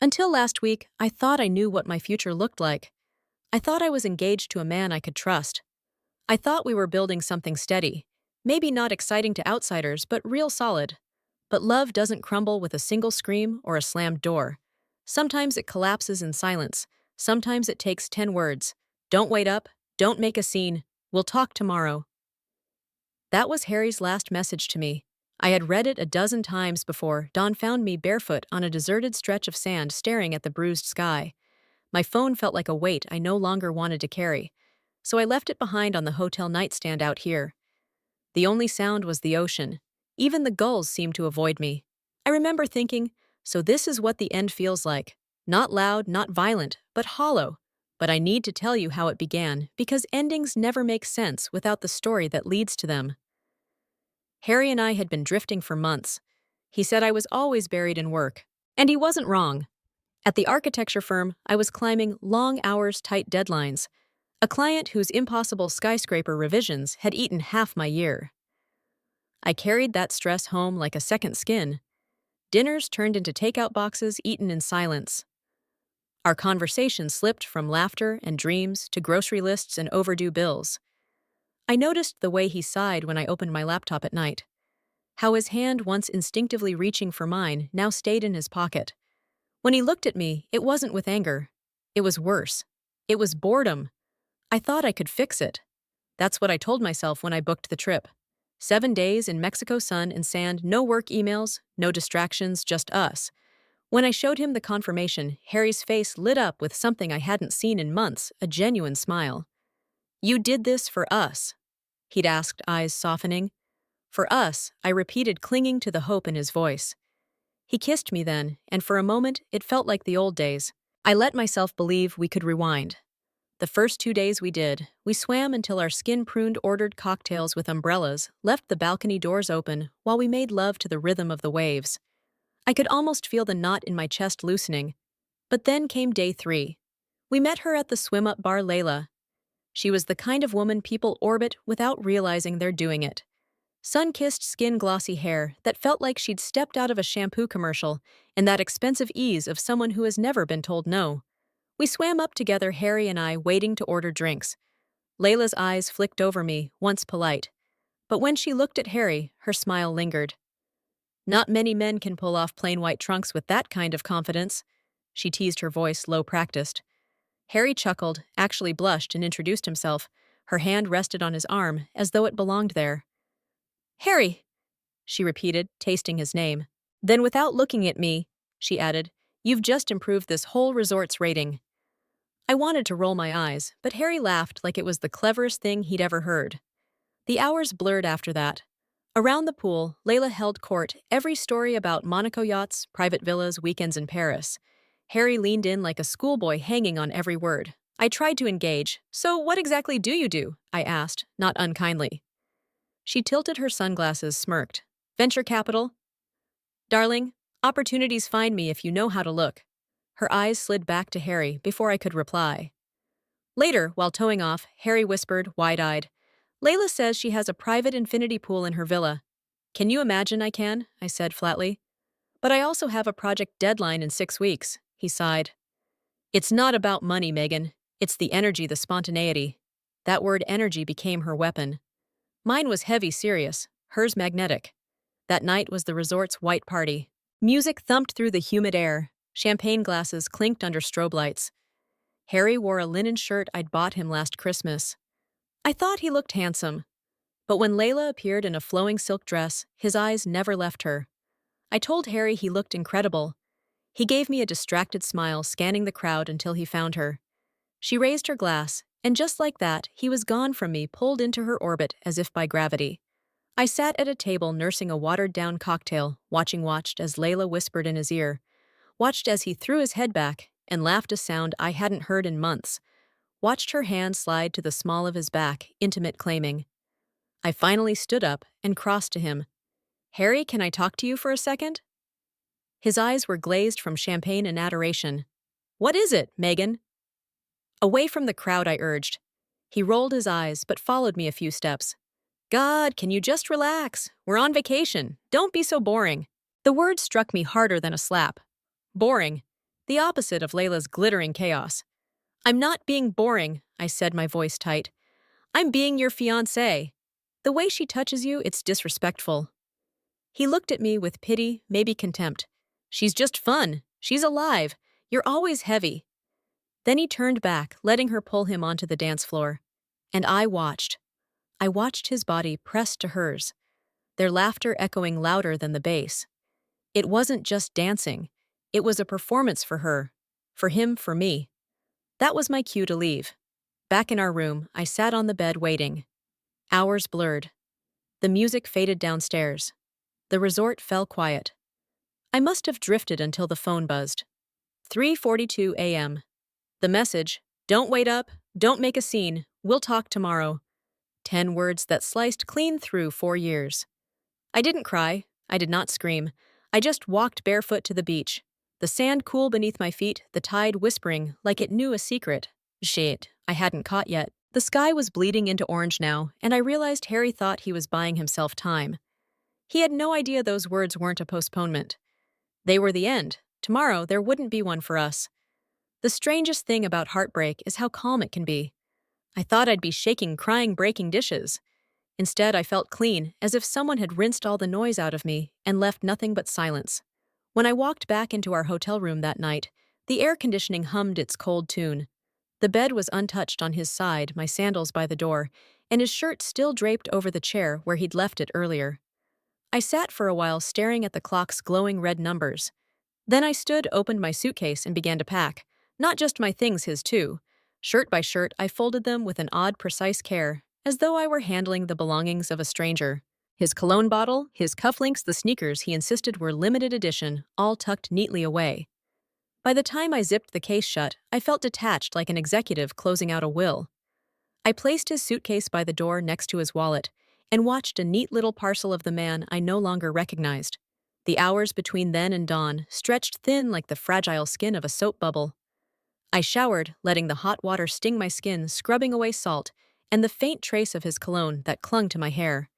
Until last week, I thought I knew what my future looked like. I thought I was engaged to a man I could trust. I thought we were building something steady. Maybe not exciting to outsiders, but real solid. But love doesn't crumble with a single scream or a slammed door. Sometimes it collapses in silence. Sometimes it takes 10 words. Don't wait up. Don't make a scene. We'll talk tomorrow. That was Harry's last message to me. I had read it a dozen times before Dawn found me barefoot on a deserted stretch of sand staring at the bruised sky. My phone felt like a weight I no longer wanted to carry, so I left it behind on the hotel nightstand out here. The only sound was the ocean. Even the gulls seemed to avoid me. I remember thinking, so this is what the end feels like. Not loud, not violent, but hollow. But I need to tell you how it began, because endings never make sense without the story that leads to them. Harry and I had been drifting for months. He said I was always buried in work. And he wasn't wrong. At the architecture firm, I was climbing long hours, tight deadlines. A client whose impossible skyscraper revisions had eaten half my year. I carried that stress home like a second skin. Dinners turned into takeout boxes eaten in silence. Our conversation slipped from laughter and dreams to grocery lists and overdue bills. I noticed the way he sighed when I opened my laptop at night. How his hand, once instinctively reaching for mine, now stayed in his pocket. When he looked at me, it wasn't with anger. It was worse. It was boredom. I thought I could fix it. That's what I told myself when I booked the trip. 7 days in Mexico sun and sand, no work emails, no distractions, just us. When I showed him the confirmation, Harry's face lit up with something I hadn't seen in months, a genuine smile. "You did this for us," he'd asked, eyes softening. "For us," I repeated, clinging to the hope in his voice. He kissed me then, and for a moment, it felt like the old days. I let myself believe we could rewind. The first 2 days we did, we swam until our skin-pruned ordered cocktails with umbrellas, left the balcony doors open while we made love to the rhythm of the waves. I could almost feel the knot in my chest loosening. But then came day 3. We met her at the swim-up bar, Layla. She was the kind of woman people orbit without realizing they're doing it. Sun-kissed skin, glossy hair that felt like she'd stepped out of a shampoo commercial, and that expensive ease of someone who has never been told no. We swam up together, Harry and I, waiting to order drinks. Layla's eyes flicked over me, once polite. But when she looked at Harry, her smile lingered. "Not many men can pull off plain white trunks with that kind of confidence," she teased, her voice low-practiced. Harry chuckled, actually blushed, and introduced himself. Her hand rested on his arm, as though it belonged there. "Harry," she repeated, tasting his name. Then, without looking at me, she added, "You've just improved this whole resort's rating." I wanted to roll my eyes, but Harry laughed like it was the cleverest thing he'd ever heard. The hours blurred after that. Around the pool, Layla held court, every story about Monaco yachts, private villas, weekends in Paris. Harry leaned in like a schoolboy, hanging on every word. I tried to engage. "So what exactly do you do?" I asked, not unkindly. She tilted her sunglasses, smirked. "Venture capital?" "Darling, opportunities find me if you know how to look." Her eyes slid back to Harry before I could reply. Later, while towing off, Harry whispered, wide-eyed, "Layla says she has a private infinity pool in her villa." "Can you imagine I can?" I said flatly. "But I also have a project deadline in 6 weeks," he sighed. "It's not about money, Megan. It's the energy, the spontaneity." That word energy became her weapon. Mine was heavy, serious, hers magnetic. That night was the resort's white party. Music thumped through the humid air. Champagne glasses clinked under strobe lights. Harry wore a linen shirt I'd bought him last Christmas. I thought he looked handsome. But when Layla appeared in a flowing silk dress, his eyes never left her. I told Harry he looked incredible. He gave me a distracted smile, scanning the crowd until he found her. She raised her glass, and just like that, he was gone from me, pulled into her orbit as if by gravity. I sat at a table nursing a watered-down cocktail, watched as Layla whispered in his ear. Watched as he threw his head back and laughed, a sound I hadn't heard in months. Watched her hand slide to the small of his back, intimate, claiming. I finally stood up and crossed to him. "Harry, can I talk to you for a second?" His eyes were glazed from champagne and adoration. "What is it, Megan?" Away from the crowd, I urged. He rolled his eyes, but followed me a few steps. "God, can you just relax? We're on vacation. Don't be so boring." The word struck me harder than a slap. Boring. the opposite of Layla's glittering chaos. "I'm not being boring," I said, my voice tight. "I'm being your fiancé. The way she touches you, it's disrespectful." He looked at me with pity, maybe contempt. "She's just fun. She's alive. You're always heavy." Then he turned back, letting her pull him onto the dance floor. And I watched. I watched his body pressed to hers, their laughter echoing louder than the bass. It wasn't just dancing. It was a performance for her, for him, for me. That was my cue to leave. Back in our room, I sat on the bed waiting. Hours blurred. The music faded downstairs. The resort fell quiet. I must have drifted until the phone buzzed. 3:42 a.m. The message, "Don't wait up, don't make a scene, we'll talk tomorrow." 10 words that sliced clean through 4 years. I didn't cry. I did not scream. I just walked barefoot to the beach. The sand cool beneath my feet, the tide whispering like it knew a secret. Shit, I hadn't caught yet. The sky was bleeding into orange now, and I realized Harry thought he was buying himself time. He had no idea those words weren't a postponement. They were the end. Tomorrow, there wouldn't be one for us. The strangest thing about heartbreak is how calm it can be. I thought I'd be shaking, crying, breaking dishes. Instead, I felt clean, as if someone had rinsed all the noise out of me and left nothing but silence. When I walked back into our hotel room that night, the air conditioning hummed its cold tune. The bed was untouched on his side, my sandals by the door, and his shirt still draped over the chair where he'd left it earlier. I sat for a while staring at the clock's glowing red numbers. Then I stood, opened my suitcase, and began to pack. Not just my things, his too. Shirt by shirt, I folded them with an odd, precise care, as though I were handling the belongings of a stranger. His cologne bottle, his cufflinks, the sneakers he insisted were limited edition, all tucked neatly away. By the time I zipped the case shut, I felt detached like an executive closing out a will. I placed his suitcase by the door next to his wallet and watched a neat little parcel of the man I no longer recognized. The hours between then and dawn stretched thin like the fragile skin of a soap bubble. I showered, letting the hot water sting my skin, scrubbing away salt and the faint trace of his cologne that clung to my hair.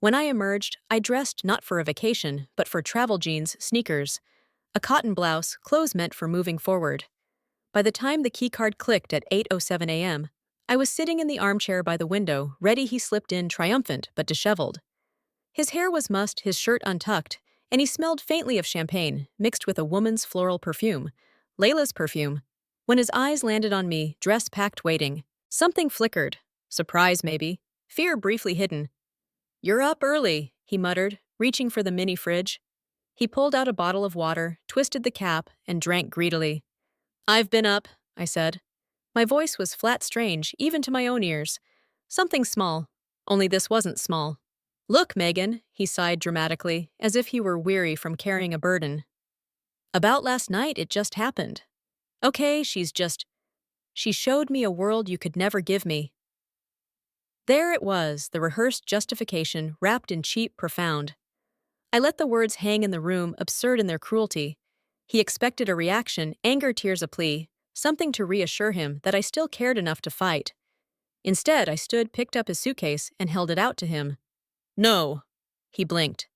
When I emerged, I dressed not for a vacation, but for travel jeans, sneakers, a cotton blouse, clothes meant for moving forward. By the time the keycard clicked at 8:07 a.m., I was sitting in the armchair by the window, ready. He slipped in, triumphant but disheveled. His hair was mussed, his shirt untucked, and he smelled faintly of champagne, mixed with a woman's floral perfume, Layla's perfume. When his eyes landed on me, dress packed, waiting, something flickered. Surprise, maybe. Fear briefly hidden. "You're up early," he muttered, reaching for the mini fridge. He pulled out a bottle of water, twisted the cap, and drank greedily. "I've been up," I said. My voice was flat strange, even to my own ears. Something small. Only this wasn't small. "Look, Megan," he sighed dramatically, as if he were weary from carrying a burden. "About last night, it just happened. Okay, she showed me a world you could never give me." There it was, the rehearsed justification wrapped in cheap, profound. I let the words hang in the room, absurd in their cruelty. He expected a reaction, anger, tears, a plea, something to reassure him that I still cared enough to fight. Instead, I stood, picked up his suitcase, and held it out to him. "No." He blinked.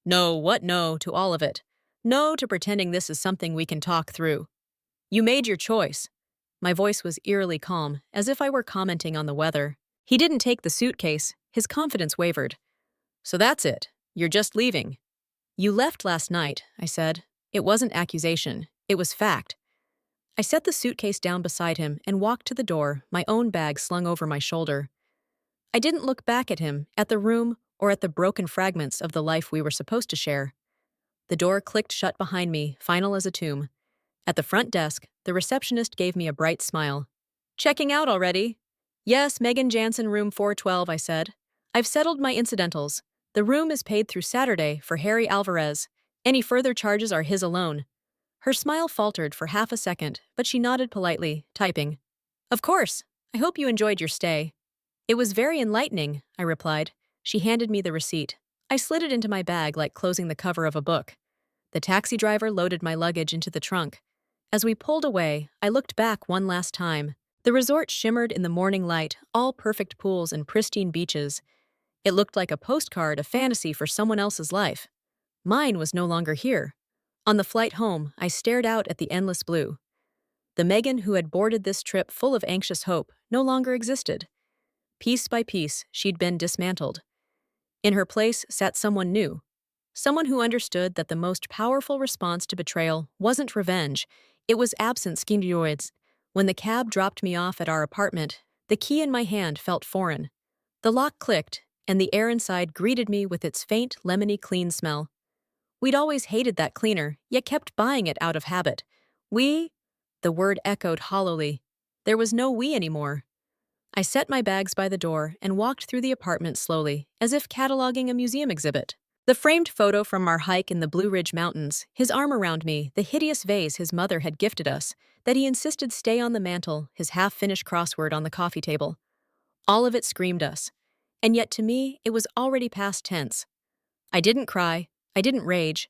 "No, what no to all of it? No to pretending this is something we can talk through. You made your choice." My voice was eerily calm, as if I were commenting on the weather. He didn't take the suitcase. His confidence wavered. "So that's it. You're just leaving." "You left last night," I said. It wasn't accusation. It was fact. I set the suitcase down beside him and walked to the door, my own bag slung over my shoulder. I didn't look back at him, at the room, or at the broken fragments of the life we were supposed to share. The door clicked shut behind me, final as a tomb. At the front desk, the receptionist gave me a bright smile. "Checking out already?" "Yes, Megan Jansen, room 412, I said. "I've settled my incidentals. The room is paid through Saturday for Harry Alvarez. Any further charges are his alone." Her smile faltered for half a second, but she nodded politely, typing. "Of course. I hope you enjoyed your stay." "It was very enlightening," I replied. She handed me the receipt. I slid it into my bag like closing the cover of a book. The taxi driver loaded my luggage into the trunk. As we pulled away, I looked back one last time. The resort shimmered in the morning light, all perfect pools and pristine beaches. It looked like a postcard, a fantasy for someone else's life. Mine was no longer here. On the flight home, I stared out at the endless blue. The Megan who had boarded this trip full of anxious hope no longer existed. Piece by piece, she'd been dismantled. In her place sat someone new. Someone who understood that the most powerful response to betrayal wasn't revenge, it was absent schizoids. When the cab dropped me off at our apartment, the key in my hand felt foreign. The lock clicked, and the air inside greeted me with its faint, lemony clean smell. We'd always hated that cleaner, yet kept buying it out of habit. We? The word echoed hollowly. There was no we anymore. I set my bags by the door and walked through the apartment slowly, as if cataloging a museum exhibit. The framed photo from our hike in the Blue Ridge Mountains, his arm around me, the hideous vase his mother had gifted us, that he insisted stay on the mantel, his half-finished crossword on the coffee table. All of it screamed us. And yet to me, it was already past tense. I didn't cry. I didn't rage.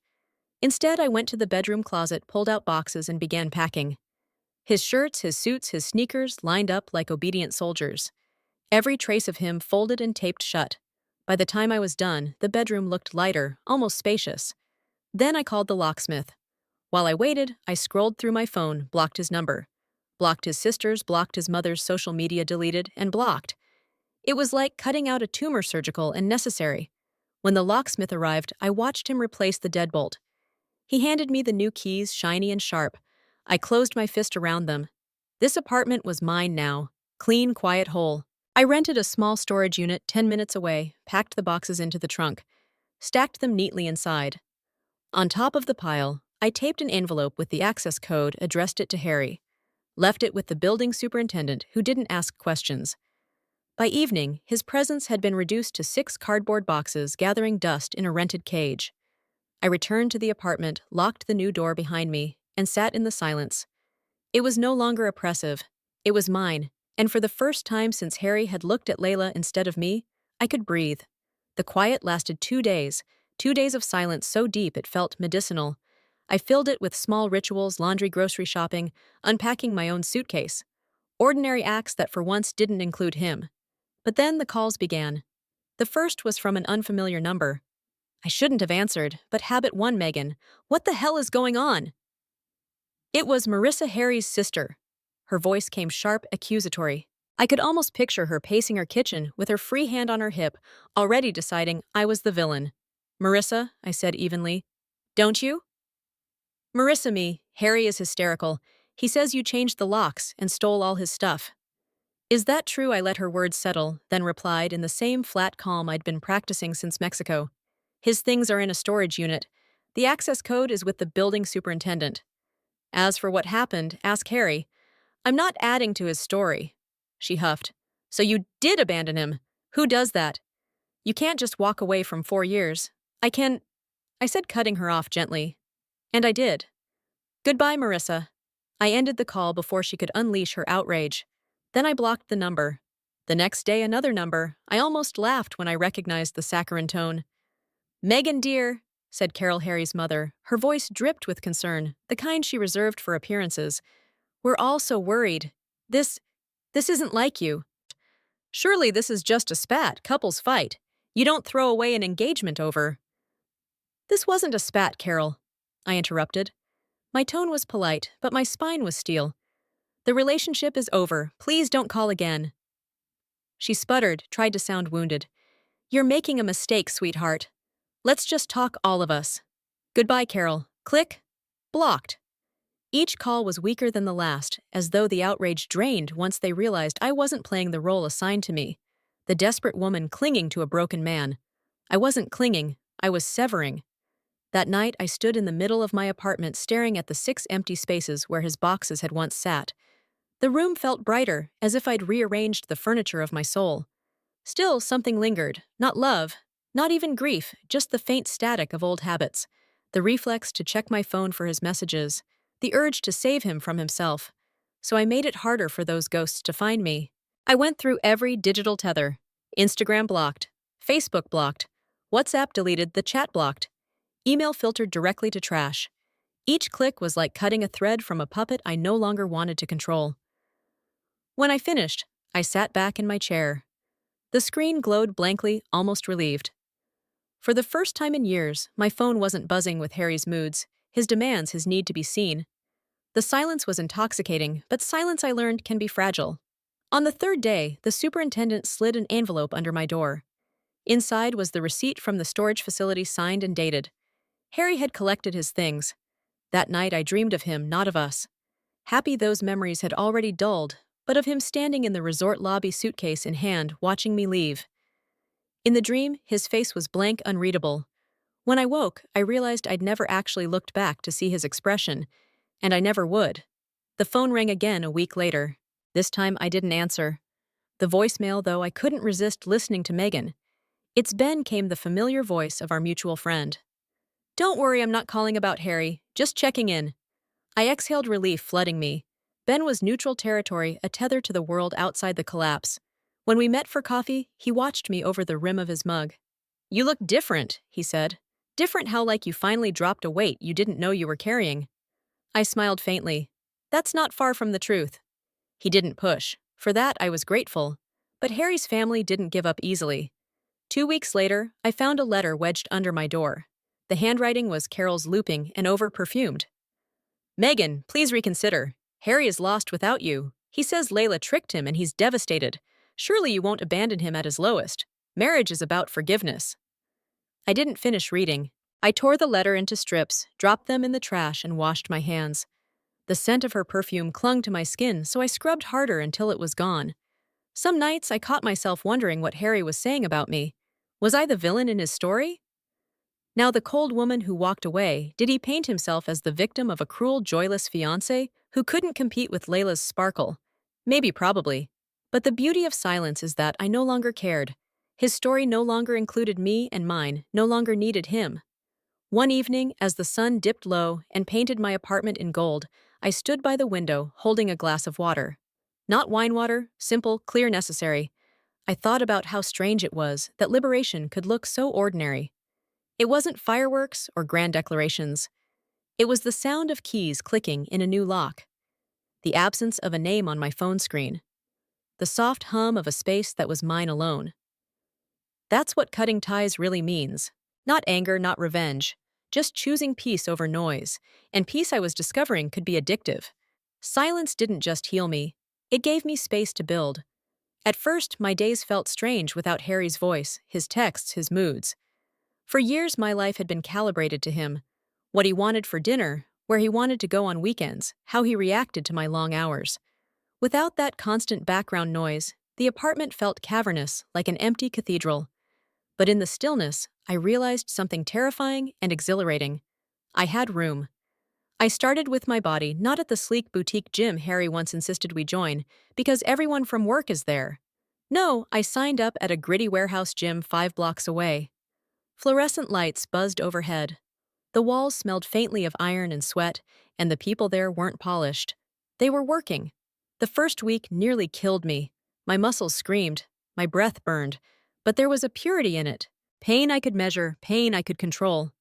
Instead, I went to the bedroom closet, pulled out boxes, and began packing. His shirts, his suits, his sneakers lined up like obedient soldiers. Every trace of him folded and taped shut. By the time I was done, the bedroom looked lighter, almost spacious. Then I called the locksmith. While I waited, I scrolled through my phone, blocked his number. Blocked his sister's, blocked his mother's social media, deleted, and blocked. It was like cutting out a tumor, surgical and necessary. When the locksmith arrived, I watched him replace the deadbolt. He handed me the new keys, shiny and sharp. I closed my fist around them. This apartment was mine now. Clean, quiet, whole. I rented a small storage unit 10 minutes away, packed the boxes into the trunk, stacked them neatly inside. On top of the pile, I taped an envelope with the access code, addressed it to Harry. Left it with the building superintendent, who didn't ask questions. By evening, his presence had been reduced to 6 cardboard boxes gathering dust in a rented cage. I returned to the apartment, locked the new door behind me, and sat in the silence. It was no longer oppressive. It was mine, and for the first time since Harry had looked at Layla instead of me, I could breathe. The quiet lasted 2 days, 2 days of silence so deep it felt medicinal. I filled it with small rituals, laundry, grocery shopping, unpacking my own suitcase. Ordinary acts that for once didn't include him. But then the calls began. The first was from an unfamiliar number. I shouldn't have answered, but habit won. Megan, what the hell is going on? It was Marissa, Harry's sister. Her voice came sharp, accusatory. I could almost picture her pacing her kitchen with her free hand on her hip, already deciding I was the villain. Marissa, I said evenly. Don't you? Marissa, me. Harry is hysterical. He says you changed the locks and stole all his stuff. Is that true? I let her words settle, then replied in the same flat calm I'd been practicing since Mexico. His things are in a storage unit. The access code is with the building superintendent. As for what happened, ask Harry. I'm not adding to his story. She huffed. So you did abandon him. Who does that? You can't just walk away from 4 years. I said, cutting her off gently. And I did. Goodbye, Marissa. I ended the call before she could unleash her outrage. Then I blocked the number. The next day, another number. I almost laughed when I recognized the saccharine tone. Megan, dear, said Carol, Harry's mother. Her voice dripped with concern, the kind she reserved for appearances. We're all so worried. This isn't like you. Surely this is just a spat, couples fight. You don't throw away an engagement over. This wasn't a spat, Carol, I interrupted. My tone was polite, but my spine was steel. The relationship is over. Please don't call again. She sputtered, tried to sound wounded. You're making a mistake, sweetheart. Let's just talk, all of us. Goodbye, Carol. Click. Blocked. Each call was weaker than the last, as though the outrage drained once they realized I wasn't playing the role assigned to me. The desperate woman clinging to a broken man. I wasn't clinging, I was severing. That night, I stood in the middle of my apartment staring at the 6 empty spaces where his boxes had once sat. The room felt brighter, as if I'd rearranged the furniture of my soul. Still, something lingered. Not love, not even grief, just the faint static of old habits. The reflex to check my phone for his messages. The urge to save him from himself. So I made it harder for those ghosts to find me. I went through every digital tether. Instagram blocked. Facebook blocked. WhatsApp deleted, the chat blocked. Email filtered directly to trash. Each click was like cutting a thread from a puppet I no longer wanted to control. When I finished, I sat back in my chair. The screen glowed blankly, almost relieved. For the first time in years, my phone wasn't buzzing with Harry's moods, his demands, his need to be seen. The silence was intoxicating, but silence, I learned, can be fragile. On the third day, the superintendent slid an envelope under my door. Inside was the receipt from the storage facility, signed and dated. Harry had collected his things. That night I dreamed of him, not of us. Happy those memories had already dulled, but of him standing in the resort lobby, suitcase in hand, watching me leave. In the dream, his face was blank, unreadable. When I woke, I realized I'd never actually looked back to see his expression, and I never would. The phone rang again a week later. This time I didn't answer. The voicemail, though, I couldn't resist listening to Megan. It's Ben, came the familiar voice of our mutual friend. Don't worry, I'm not calling about Harry, just checking in. I exhaled, relief flooding me. Ben was neutral territory, a tether to the world outside the collapse. When we met for coffee, he watched me over the rim of his mug. You look different, he said. Different how, like you finally dropped a weight you didn't know you were carrying. I smiled faintly. That's not far from the truth. He didn't push. For that, I was grateful. But Harry's family didn't give up easily. 2 weeks later, I found a letter wedged under my door. The handwriting was Carol's, looping and over-perfumed. Megan, please reconsider. Harry is lost without you. He says Layla tricked him and he's devastated. Surely you won't abandon him at his lowest. Marriage is about forgiveness. I didn't finish reading. I tore the letter into strips, dropped them in the trash, and washed my hands. The scent of her perfume clung to my skin, so I scrubbed harder until it was gone. Some nights I caught myself wondering what Harry was saying about me. Was I the villain in his story? Now the cold woman who walked away, did he paint himself as the victim of a cruel, joyless fiancé who couldn't compete with Layla's sparkle? Maybe, probably. But the beauty of silence is that I no longer cared. His story no longer included me, and mine no longer needed him. One evening, as the sun dipped low and painted my apartment in gold, I stood by the window holding a glass of water. Not wine water, simple, clear, necessary. I thought about how strange it was that liberation could look so ordinary. It wasn't fireworks or grand declarations. It was the sound of keys clicking in a new lock. The absence of a name on my phone screen. The soft hum of a space that was mine alone. That's what cutting ties really means. Not anger, not revenge. Just choosing peace over noise. And peace, I was discovering, could be addictive. Silence didn't just heal me. It gave me space to build. At first, my days felt strange without Harry's voice, his texts, his moods. For years, my life had been calibrated to him. What he wanted for dinner, where he wanted to go on weekends, how he reacted to my long hours. Without that constant background noise, the apartment felt cavernous, like an empty cathedral. But in the stillness, I realized something terrifying and exhilarating. I had room. I started with my body, not at the sleek boutique gym Harry once insisted we join, because everyone from work is there. No, I signed up at a gritty warehouse gym 5 blocks away. Fluorescent lights buzzed overhead. The walls smelled faintly of iron and sweat, and the people there weren't polished. They were working. The first week nearly killed me. My muscles screamed, my breath burned, but there was a purity in it. Pain I could measure, pain I could control.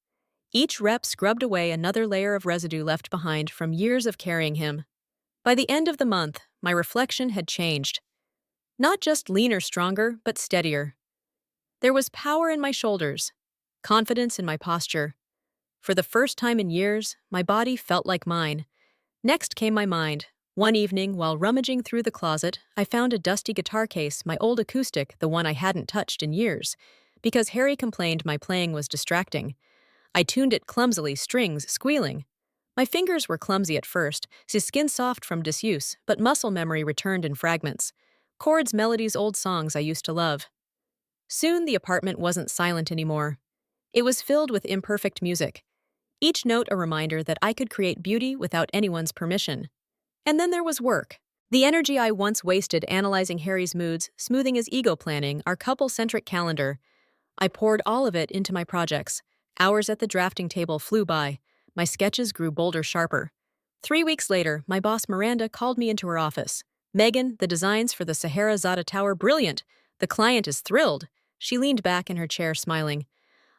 Each rep scrubbed away another layer of residue left behind from years of carrying him. By the end of the month, my reflection had changed. Not just leaner, stronger, but steadier. There was power in my shoulders, confidence in my posture. For the first time in years, my body felt like mine. Next came my mind. One evening, while rummaging through the closet, I found a dusty guitar case, my old acoustic, the one I hadn't touched in years, because Harry complained my playing was distracting. I tuned it clumsily, strings squealing. My fingers were clumsy at first, his skin soft from disuse, but muscle memory returned in fragments. Chords, melodies, old songs I used to love. Soon the apartment wasn't silent anymore. It was filled with imperfect music. Each note a reminder that I could create beauty without anyone's permission. And then there was work. The energy I once wasted analyzing Harry's moods, smoothing his ego, planning our couple-centric calendar. I poured all of it into my projects. Hours at the drafting table flew by. My sketches grew bolder, sharper. 3 weeks later, my boss Miranda called me into her office. Megan, the designs for the Sahara Zada Tower, brilliant. The client is thrilled. She leaned back in her chair, smiling.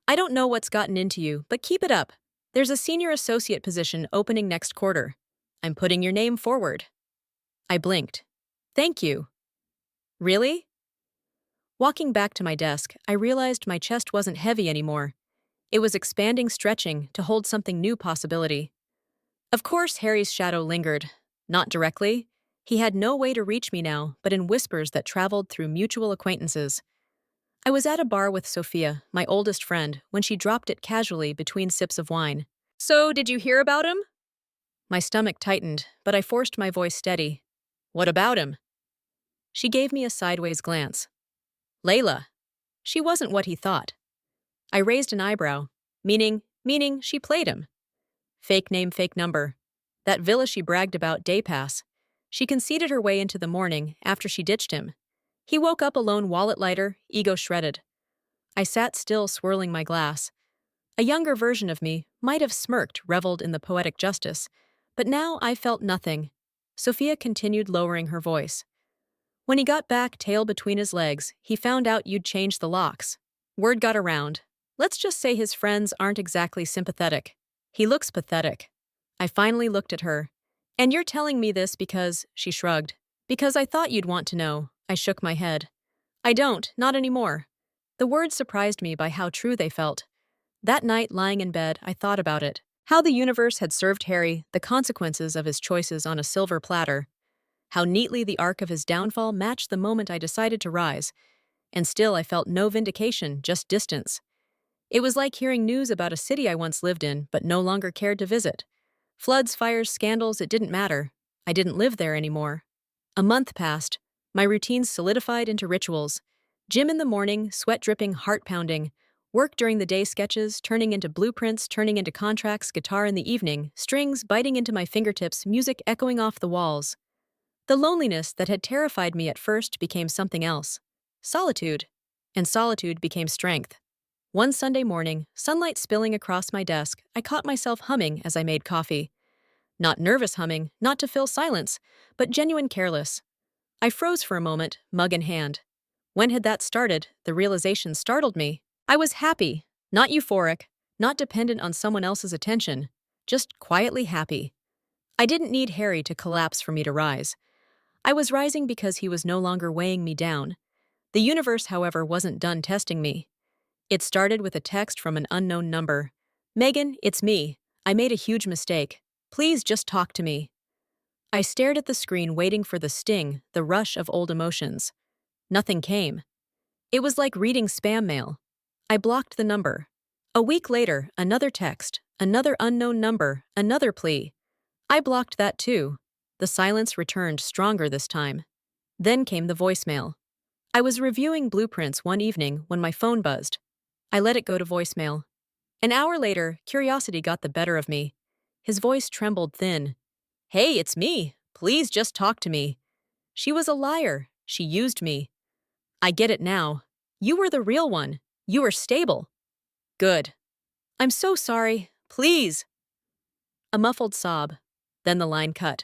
I don't know what's gotten into you, but keep it up. There's a senior associate position opening next quarter. I'm putting your name forward. I blinked. Thank you. Really? Walking back to my desk, I realized my chest wasn't heavy anymore. It was expanding, stretching to hold something new, possibility. Of course, Harry's shadow lingered. Not directly. He had no way to reach me now, but in whispers that traveled through mutual acquaintances. I was at a bar with Sophia, my oldest friend, when she dropped it casually between sips of wine. So, did you hear about him? My stomach tightened, but I forced my voice steady. What about him? She gave me a sideways glance. Layla. She wasn't what he thought. I raised an eyebrow, meaning she played him. Fake name, fake number. That villa she bragged about day pass. She conceded her way into the morning after she ditched him. He woke up alone, wallet lighter, ego shredded. I sat still, swirling my glass. A younger version of me might have smirked, reveled in the poetic justice, but now I felt nothing. Sophia continued, lowering her voice. When he got back, tail between his legs, he found out you'd changed the locks. Word got around. Let's just say his friends aren't exactly sympathetic. He looks pathetic. I finally looked at her. And you're telling me this because, she shrugged. Because I thought you'd want to know. I shook my head. I don't, not anymore. The words surprised me by how true they felt. That night, lying in bed, I thought about it. How the universe had served Harry the consequences of his choices on a silver platter. How neatly the arc of his downfall matched the moment I decided to rise. And still I felt no vindication, just distance. It was like hearing news about a city I once lived in but no longer cared to visit. Floods, fires, scandals, it didn't matter. I didn't live there anymore. A month passed. My routines solidified into rituals. Gym in the morning, sweat dripping, heart pounding. Work during the day, sketches, turning into blueprints, turning into contracts, guitar in the evening, strings biting into my fingertips, music echoing off the walls. The loneliness that had terrified me at first became something else. Solitude. And solitude became strength. One Sunday morning, sunlight spilling across my desk, I caught myself humming as I made coffee. Not nervous humming, not to fill silence, but genuine careless. I froze for a moment, mug in hand. When had that started, the realization startled me. I was happy, not euphoric, not dependent on someone else's attention, just quietly happy. I didn't need Harry to collapse for me to rise. I was rising because he was no longer weighing me down. The universe, however, wasn't done testing me. It started with a text from an unknown number. Megan, it's me. I made a huge mistake. Please just talk to me. I stared at the screen, waiting for the sting, the rush of old emotions. Nothing came. It was like reading spam mail. I blocked the number. A week later, another text, another unknown number, another plea. I blocked that too. The silence returned, stronger this time. Then came the voicemail. I was reviewing blueprints one evening when my phone buzzed. I let it go to voicemail. An hour later, curiosity got the better of me. His voice trembled thin. Hey, it's me. Please just talk to me. She was a liar. She used me. I get it now. You were the real one. You were stable. Good. I'm so sorry. Please. A muffled sob. Then the line cut.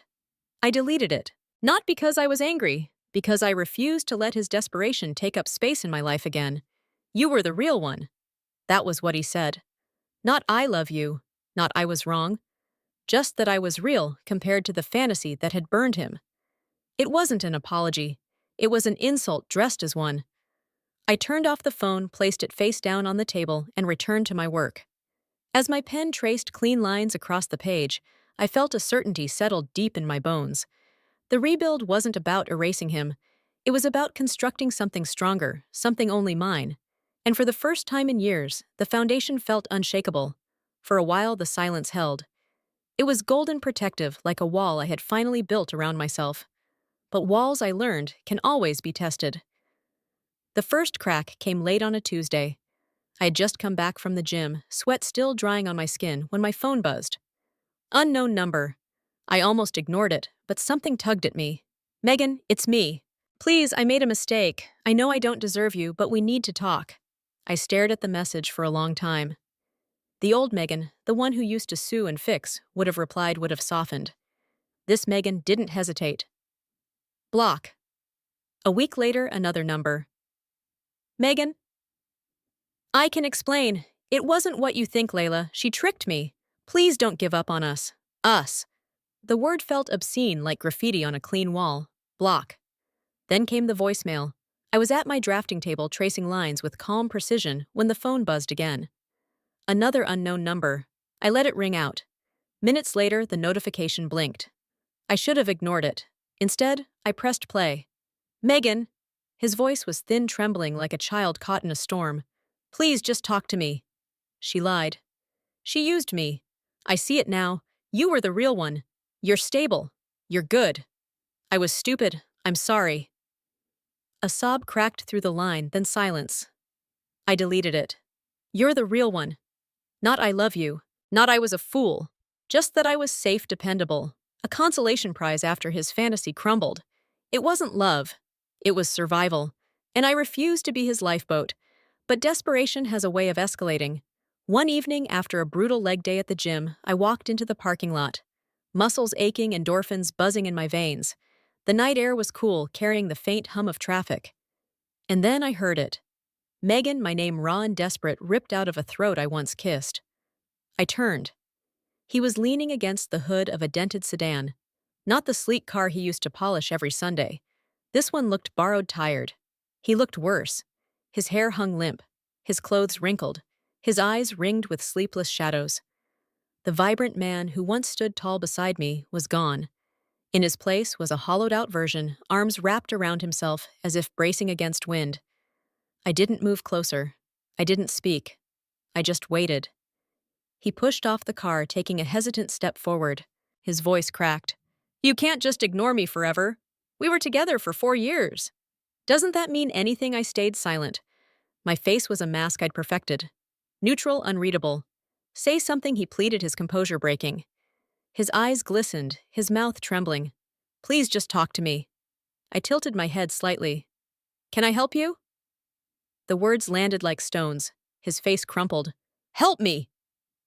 I deleted it. Not because I was angry, because I refused to let his desperation take up space in my life again. You were the real one. That was what he said. Not I love you. Not I was wrong. Just that I was real compared to the fantasy that had burned him. It wasn't an apology. It was an insult dressed as one. I turned off the phone, placed it face down on the table, and returned to my work. As my pen traced clean lines across the page, I felt a certainty settle deep in my bones. The rebuild wasn't about erasing him. It was about constructing something stronger, something only mine. And for the first time in years, the foundation felt unshakable. For a while, the silence held. It was golden protective, like a wall I had finally built around myself. But walls, I learned, can always be tested. The first crack came late on a Tuesday. I had just come back from the gym, sweat still drying on my skin, when my phone buzzed. Unknown number. I almost ignored it, but something tugged at me. Megan, it's me. Please, I made a mistake. I know I don't deserve you, but we need to talk. I stared at the message for a long time. The old Megan, the one who used to sue and fix, would have replied, would have softened. This Megan didn't hesitate. Block. A week later, another number. Megan? I can explain. It wasn't what you think, Layla. She tricked me. Please don't give up on us. Us. The word felt obscene, like graffiti on a clean wall. Block. Then came the voicemail. I was at my drafting table tracing lines with calm precision when the phone buzzed again. Another unknown number. I let it ring out. Minutes later, the notification blinked. I should have ignored it. Instead, I pressed play. Megan! His voice was thin, trembling like a child caught in a storm. Please just talk to me. She lied. She used me. I see it now. You were the real one. You're stable. You're good. I was stupid. I'm sorry. A sob cracked through the line, then silence. I deleted it. You're the real one. Not I love you. Not I was a fool. Just that I was safe, dependable. A consolation prize after his fantasy crumbled. It wasn't love. It was survival. And I refused to be his lifeboat. But desperation has a way of escalating. One evening, after a brutal leg day at the gym, I walked into the parking lot. Muscles aching, endorphins buzzing in my veins. The night air was cool, carrying the faint hum of traffic. And then I heard it. Megan, my name raw and desperate, ripped out of a throat I once kissed. I turned. He was leaning against the hood of a dented sedan. Not the sleek car he used to polish every Sunday. This one looked borrowed, tired. He looked worse. His hair hung limp. His clothes wrinkled. His eyes ringed with sleepless shadows. The vibrant man who once stood tall beside me was gone. In his place was a hollowed-out version, arms wrapped around himself as if bracing against wind. I didn't move closer. I didn't speak. I just waited. He pushed off the car, taking a hesitant step forward. His voice cracked. You can't just ignore me forever. We were together for 4 years. Doesn't that mean anything? I stayed silent. My face was a mask I'd perfected. Neutral, unreadable. Say something, he pleaded, his composure breaking. His eyes glistened, his mouth trembling. Please just talk to me. I tilted my head slightly. Can I help you? The words landed like stones. His face crumpled. Help me!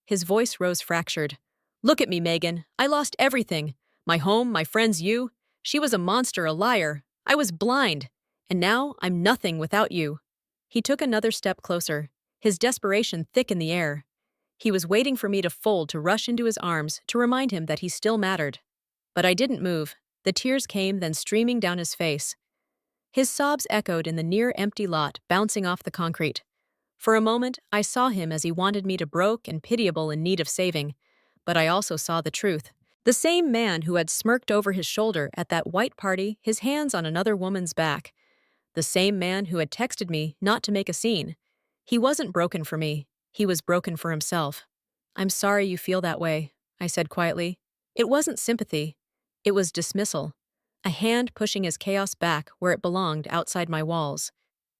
His voice rose fractured. Look at me, Megan. I lost everything. My home, my friends, you. She was a monster, a liar. I was blind. And now I'm nothing without you. He took another step closer, his desperation thick in the air. He was waiting for me to fold, to rush into his arms, to remind him that he still mattered. But I didn't move. The tears came, then streaming down his face. His sobs echoed in the near-empty lot, bouncing off the concrete. For a moment, I saw him as he wanted me to, broke and pitiable, in need of saving. But I also saw the truth. The same man who had smirked over his shoulder at that white party, his hands on another woman's back. The same man who had texted me not to make a scene. He wasn't broken for me. He was broken for himself. I'm sorry you feel that way, I said quietly. It wasn't sympathy. It was dismissal. A hand pushing his chaos back where it belonged, outside my walls.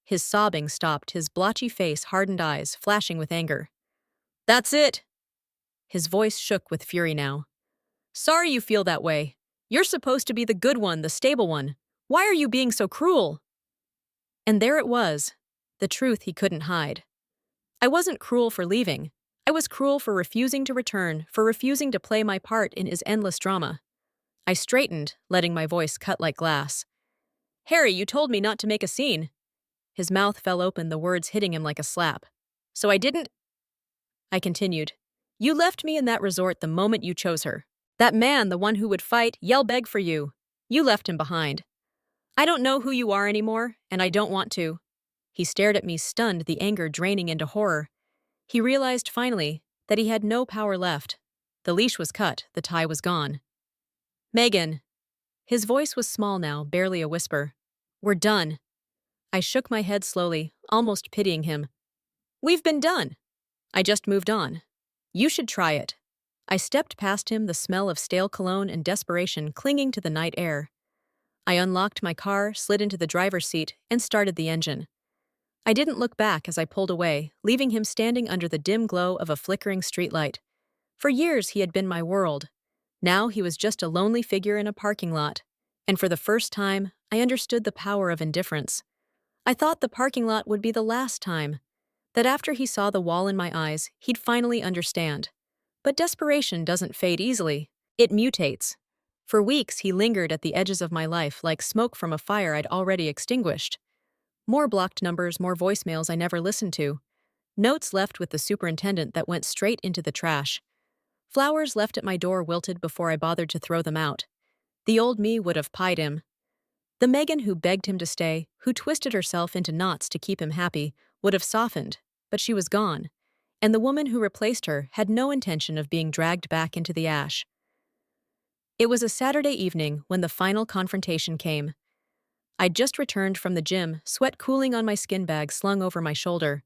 His sobbing stopped, his blotchy face, hardened eyes, flashing with anger. That's it! His voice shook with fury now. Sorry you feel that way. You're supposed to be the good one, the stable one. Why are you being so cruel? And there it was, the truth he couldn't hide. I wasn't cruel for leaving. I was cruel for refusing to return, for refusing to play my part in his endless drama. I straightened, letting my voice cut like glass. Harry, you told me not to make a scene. His mouth fell open, the words hitting him like a slap. So I didn't? I continued. You left me in that resort the moment you chose her. That man, the one who would fight, yell, beg for you. You left him behind. I don't know who you are anymore, and I don't want to. He stared at me, stunned, the anger draining into horror. He realized finally that he had no power left. The leash was cut, the tie was gone. Megan. His voice was small now, barely a whisper. We're done. I shook my head slowly, almost pitying him. We've been done. I just moved on. You should try it. I stepped past him, the smell of stale cologne and desperation clinging to the night air. I unlocked my car, slid into the driver's seat, and started the engine. I didn't look back as I pulled away, leaving him standing under the dim glow of a flickering streetlight. For years he had been my world. Now he was just a lonely figure in a parking lot. And for the first time, I understood the power of indifference. I thought the parking lot would be the last time. That after he saw the wall in my eyes, he'd finally understand. But desperation doesn't fade easily. It mutates. For weeks, he lingered at the edges of my life like smoke from a fire I'd already extinguished. More blocked numbers, more voicemails I never listened to. Notes left with the superintendent that went straight into the trash. Flowers left at my door wilted before I bothered to throw them out. The old me would have pied him. The Megan who begged him to stay, who twisted herself into knots to keep him happy, would have softened, but she was gone. and the woman who replaced her had no intention of being dragged back into the ash. It was a Saturday evening when the final confrontation came. I'd just returned from the gym, sweat cooling on my skin bag slung over my shoulder.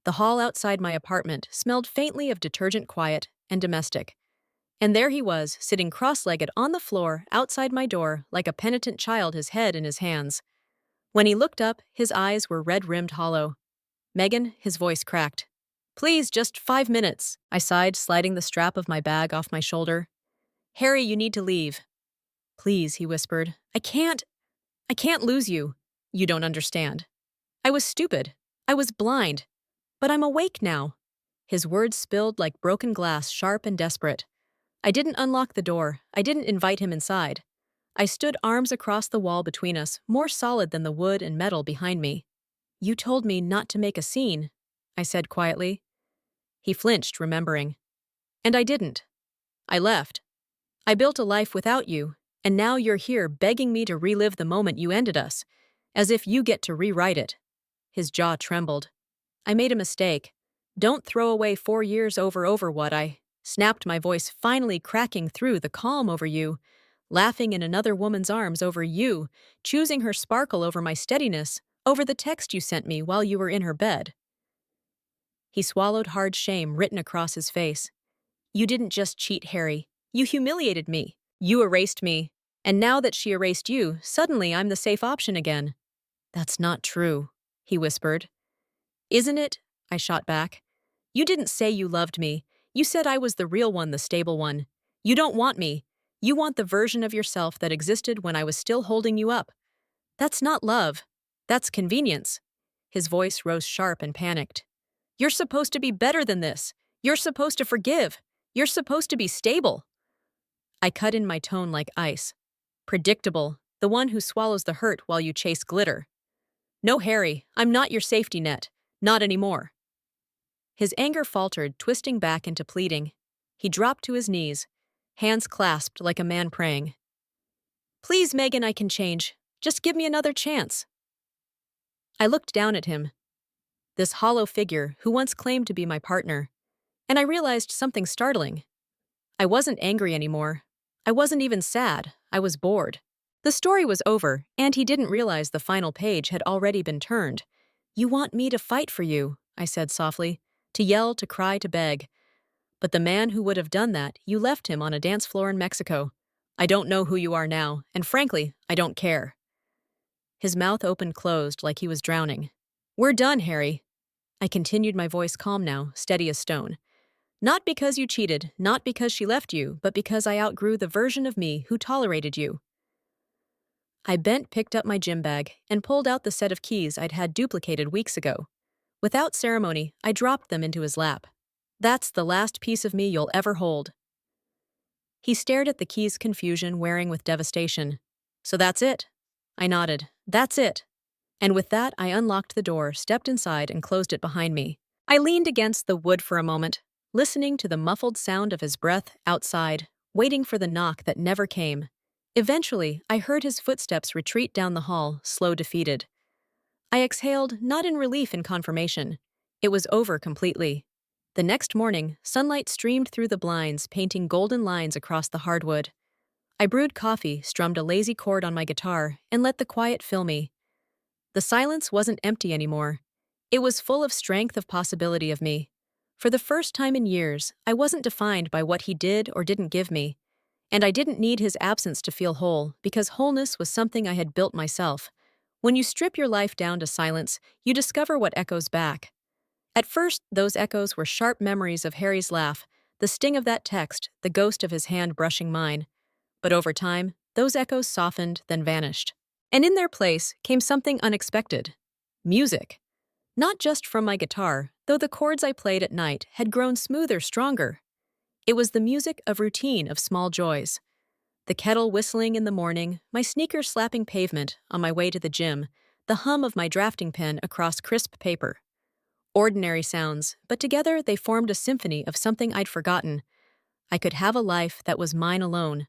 The hall outside my apartment smelled faintly of detergent, quiet and domestic. And there he was, sitting cross-legged on the floor outside my door like a penitent child, his head in his hands. When he looked up, his eyes were red-rimmed hollow. "Megan," his voice cracked. "Please, just 5 minutes," I sighed, sliding the strap of my bag off my shoulder. "Harry, you need to leave." "Please," he whispered. I can't lose you. You don't understand. I was stupid. I was blind. But I'm awake now." His words spilled like broken glass, sharp and desperate. I didn't unlock the door. I didn't invite him inside. I stood arms across the wall between us, more solid than the wood and metal behind me. "You told me not to make a scene," I said quietly. He flinched, remembering. "And I didn't. I left. I built a life without you, and now you're here begging me to relive the moment you ended us, as if you get to rewrite it." His jaw trembled. "I made a mistake. Don't throw away 4 years over what I snapped, my voice finally cracking through the calm. Over you, laughing in another woman's arms, over you, choosing her sparkle over my steadiness, over the text you sent me while you were in her bed." He swallowed, hard shame written across his face. "You didn't just cheat, Harry. You humiliated me. You erased me. And now that she erased you, suddenly I'm the safe option again." "That's not true," he whispered. "Isn't it?" I shot back. "You didn't say you loved me. You said I was the real one, the stable one. You don't want me. You want the version of yourself that existed when I was still holding you up. That's not love. That's convenience." His voice rose sharp and panicked. "You're supposed to be better than this. You're supposed to forgive. You're supposed to be stable." I cut in, my tone like ice. "Predictable, the one who swallows the hurt while you chase glitter. No, Harry, I'm not your safety net. Not anymore." His anger faltered, twisting back into pleading. He dropped to his knees, hands clasped like a man praying. "Please, Megan, I can change. Just give me another chance." I looked down at him, this hollow figure who once claimed to be my partner, and I realized something startling. I wasn't angry anymore. I wasn't even sad. I was bored. The story was over, and he didn't realize the final page had already been turned. "You want me to fight for you," I said softly, "to yell, to cry, to beg. But the man who would have done that, you left him on a dance floor in Mexico. I don't know who you are now, and frankly, I don't care." His mouth opened closed like he was drowning. "We're done, Harry." I continued, my voice calm now, steady as stone. "Not because you cheated, not because she left you, but because I outgrew the version of me who tolerated you." I bent, picked up my gym bag, and pulled out the set of keys I'd had duplicated weeks ago. Without ceremony, I dropped them into his lap. "That's the last piece of me you'll ever hold." He stared at the keys, confusion wearing with devastation. "So that's it?" I nodded. "That's it." And with that, I unlocked the door, stepped inside, and closed it behind me. I leaned against the wood for a moment, listening to the muffled sound of his breath outside, waiting for the knock that never came. Eventually, I heard his footsteps retreat down the hall, slow, defeated. I exhaled, not in relief and confirmation. It was over completely. The next morning, sunlight streamed through the blinds, painting golden lines across the hardwood. I brewed coffee, strummed a lazy chord on my guitar, and let the quiet fill me. The silence wasn't empty anymore. It was full of strength, of possibility of me. For the first time in years, I wasn't defined by what he did or didn't give me. And I didn't need his absence to feel whole, because wholeness was something I had built myself. When you strip your life down to silence, you discover what echoes back. At first, those echoes were sharp memories of Harry's laugh, the sting of that text, the ghost of his hand brushing mine. But over time, those echoes softened, then vanished. And in their place came something unexpected. Music. Not just from my guitar, though the chords I played at night had grown smoother, stronger. It was the music of routine, of small joys. The kettle whistling in the morning, my sneakers slapping pavement on my way to the gym, the hum of my drafting pen across crisp paper. Ordinary sounds, but together they formed a symphony of something I'd forgotten. I could have a life that was mine alone.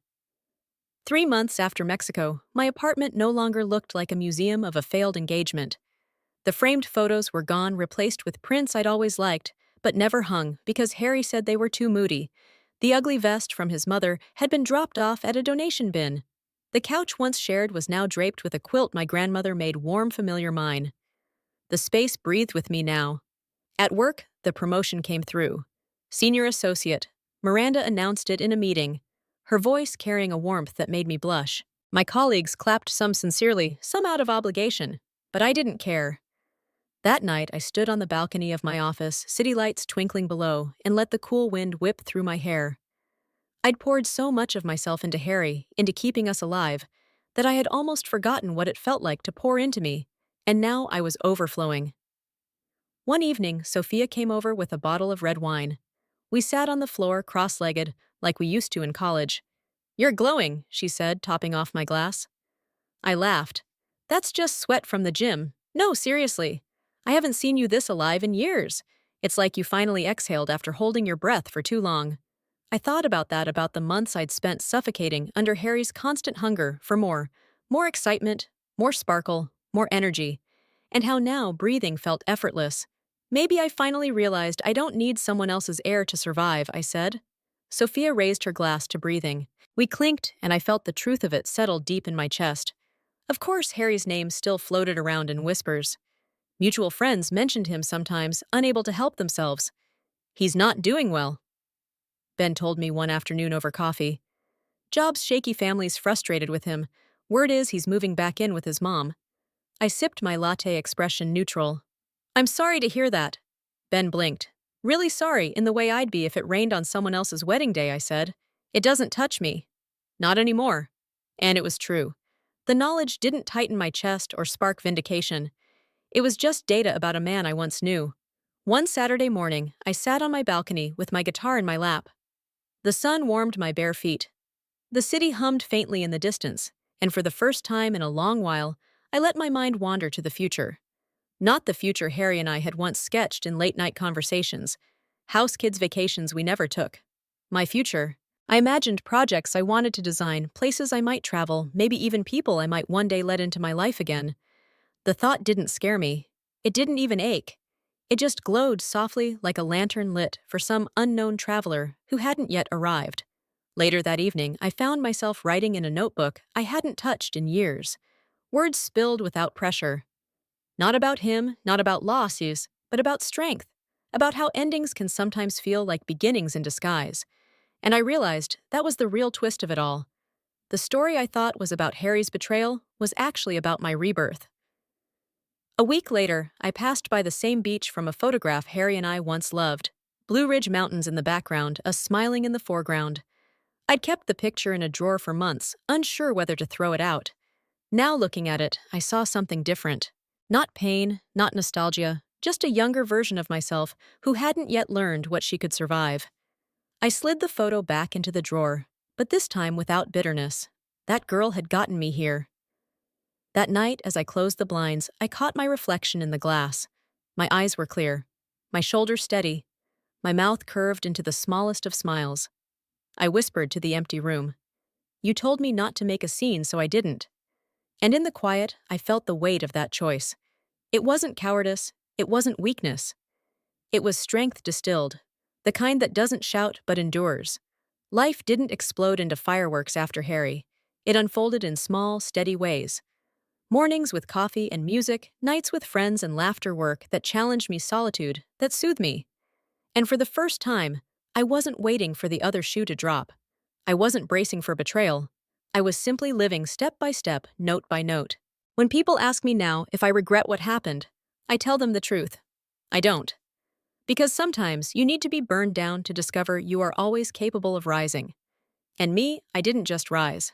3 months after Mexico, my apartment no longer looked like a museum of a failed engagement. The framed photos were gone, replaced with prints I'd always liked, but never hung because Harry said they were too moody. The ugly vest from his mother had been dropped off at a donation bin. The couch once shared was now draped with a quilt my grandmother made warm, familiar mine. The space breathed with me now. At work, the promotion came through. Senior associate. Miranda announced it in a meeting, her voice carrying a warmth that made me blush. My colleagues clapped, some sincerely, some out of obligation, but I didn't care. That night, I stood on the balcony of my office, city lights twinkling below, and let the cool wind whip through my hair. I'd poured so much of myself into Harry, into keeping us alive, that I had almost forgotten what it felt like to pour into me, and now I was overflowing. One evening, Sophia came over with a bottle of red wine. We sat on the floor, cross-legged, like we used to in college. "You're glowing," she said, topping off my glass. I laughed. "That's just sweat from the gym. No, seriously. I haven't seen you this alive in years. It's like you finally exhaled after holding your breath for too long." I thought about that, about the months I'd spent suffocating under Harry's constant hunger for more excitement, more sparkle, more energy, and how now breathing felt effortless. "Maybe I finally realized I don't need someone else's air to survive," I said. Sophia raised her glass to breathing. We clinked, and I felt the truth of it settle deep in my chest. Of course, Harry's name still floated around in whispers. Mutual friends mentioned him sometimes, unable to help themselves. "He's not doing well," Ben told me one afternoon over coffee. "Job's shaky, family's frustrated with him. Word is he's moving back in with his mom." I sipped my latte, expression neutral. "I'm sorry to hear that." Ben blinked. "Really sorry, in the way I'd be if it rained on someone else's wedding day," I said. "It doesn't touch me. Not anymore." And it was true. The knowledge didn't tighten my chest or spark vindication. It was just data about a man I once knew. One Saturday morning, I sat on my balcony with my guitar in my lap. The sun warmed my bare feet. The city hummed faintly in the distance, and for the first time in a long while, I let my mind wander to the future. Not the future Harry and I had once sketched in late-night conversations, house kids' vacations we never took. My future. I imagined projects I wanted to design, places I might travel, maybe even people I might one day let into my life again. The thought didn't scare me. It didn't even ache. It just glowed softly like a lantern lit for some unknown traveler who hadn't yet arrived. Later that evening, I found myself writing in a notebook I hadn't touched in years. Words spilled without pressure. Not about him, not about losses, but about strength, about how endings can sometimes feel like beginnings in disguise. And I realized that was the real twist of it all. The story I thought was about Harry's betrayal was actually about my rebirth. A week later, I passed by the same beach from a photograph Harry and I once loved. Blue Ridge Mountains in the background, us smiling in the foreground. I'd kept the picture in a drawer for months, unsure whether to throw it out. Now looking at it, I saw something different. Not pain, not nostalgia, just a younger version of myself who hadn't yet learned what she could survive. I slid the photo back into the drawer, but this time without bitterness. That girl had gotten me here. That night, as I closed the blinds, I caught my reflection in the glass. My eyes were clear, my shoulders steady, my mouth curved into the smallest of smiles. I whispered to the empty room. "You told me not to make a scene, so I didn't." And in the quiet, I felt the weight of that choice. It wasn't cowardice, it wasn't weakness. It was strength distilled, the kind that doesn't shout but endures. Life didn't explode into fireworks after Harry. It unfolded in small, steady ways. Mornings with coffee and music, nights with friends and laughter, work that challenged me, solitude that soothed me. And for the first time, I wasn't waiting for the other shoe to drop. I wasn't bracing for betrayal. I was simply living step by step, note by note. When people ask me now if I regret what happened, I tell them the truth. I don't. Because sometimes you need to be burned down to discover you are always capable of rising. And me, I didn't just rise.